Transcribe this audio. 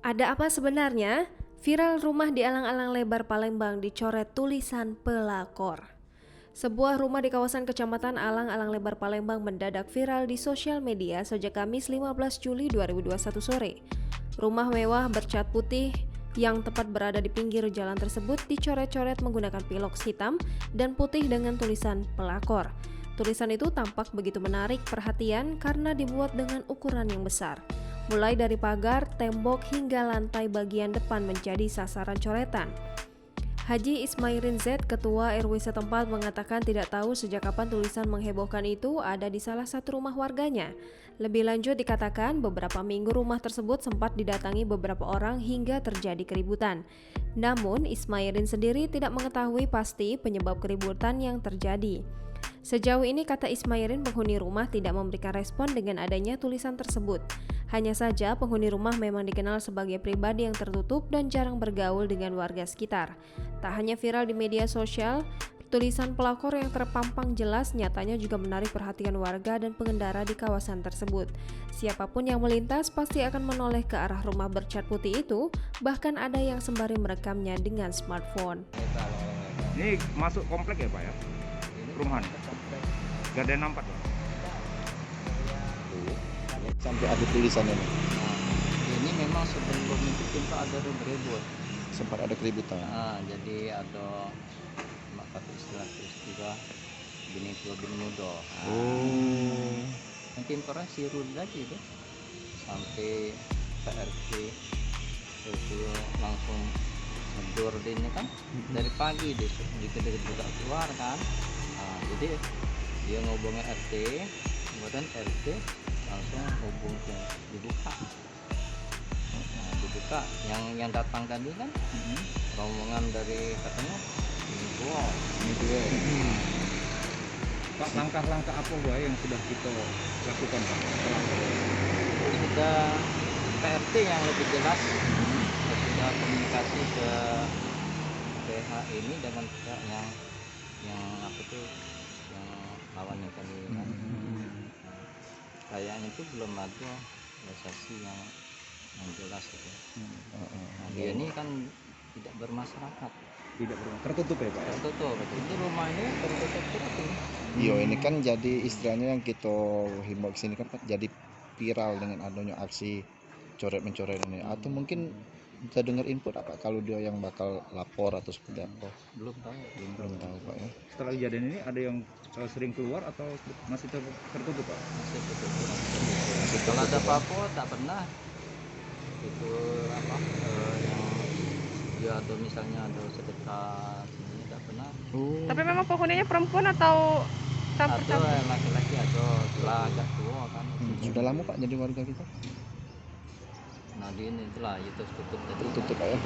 Ada apa sebenarnya? Viral rumah di alang-alang lebar Palembang dicoret tulisan pelakor. Sebuah rumah di kawasan Kecamatan Alang-alang Lebar Palembang mendadak viral di sosial media sejak Kamis 15 Juli 2021 sore. Rumah mewah bercat putih yang tepat berada di pinggir jalan tersebut dicoret-coret menggunakan piloks hitam dan putih dengan tulisan pelakor. Tulisan itu tampak begitu menarik perhatian karena dibuat dengan ukuran yang besar. Mulai dari pagar, tembok, hingga lantai bagian depan menjadi sasaran coretan. Haji Ismairin Z, Ketua RW setempat, mengatakan tidak tahu sejak kapan tulisan menghebohkan itu ada di salah satu rumah warganya. Lebih lanjut dikatakan beberapa minggu rumah tersebut sempat didatangi beberapa orang hingga terjadi keributan. Namun Ismairin sendiri tidak mengetahui pasti penyebab keributan yang terjadi. Sejauh ini, kata Ismairin, penghuni rumah tidak memberikan respon dengan adanya tulisan tersebut. Hanya saja penghuni rumah memang dikenal sebagai pribadi yang tertutup dan jarang bergaul dengan warga sekitar. Tak hanya viral di media sosial, tulisan pelakor yang terpampang jelas nyatanya juga menarik perhatian warga dan pengendara di kawasan tersebut. Siapapun yang melintas pasti akan menoleh ke arah rumah bercat putih itu, bahkan ada yang sembari merekamnya dengan smartphone. Ini masuk komplek ya Pak ya? Perumahan? Gak ada yang nampak Pak? Sampai ada tulisan ini. Ini memang sebelum itu kita ada ribut. Sempat ada keributan. Jadi ada pakai istilah terus juga bini tua bini muda. Mungkin orang sirul lagi itu sampai PRT itu langsung ngedor ini kan dari pagi dikit-dikit buka keluar kan. Jadi dia ngobongnya RT, kemudian RT langsung hubung ke dibuka. Dibuka yang datang tadi kan rombongan dari katanya ini dua. Pak, langkah-langkah apa Pak yang sudah kita lakukan Pak? Sudah PRT yang lebih jelas, sudah komunikasi ke PH ini dengan pihak yang apa tuh yang lawan yang tadi kan. Kayaknya itu belum ada realisasi yang jelas gitu. Dia ini kan tidak bermasyarakat. Tidak tertutup ya Pak ya? Tertutup. Ini rumah ini tertutup terus ini. Ini kan jadi istilahnya yang kita himbau ke sini kan jadi viral dengan adanya aksi coret-mencoret ini. Atau mungkin bisa dengar input apa kalau dia yang bakal lapor atau seperti apa? Belum tahu. Belum tahu Pak ya. Setelah kejadian ini ada yang sering keluar atau masih tertutup Pak? Masih tertutup. Kalau ada apa-apa tak pernah. Itu apa yang dia ada misalnya ada sedekah ini tak pernah. Tapi memang penghuninya perempuan atau campur-campur? Ada laki-laki ada telah agak tua kan. Sudah lama Pak jadi warga kita? Nah di ini itulah itu tutup Tutup Pak ya.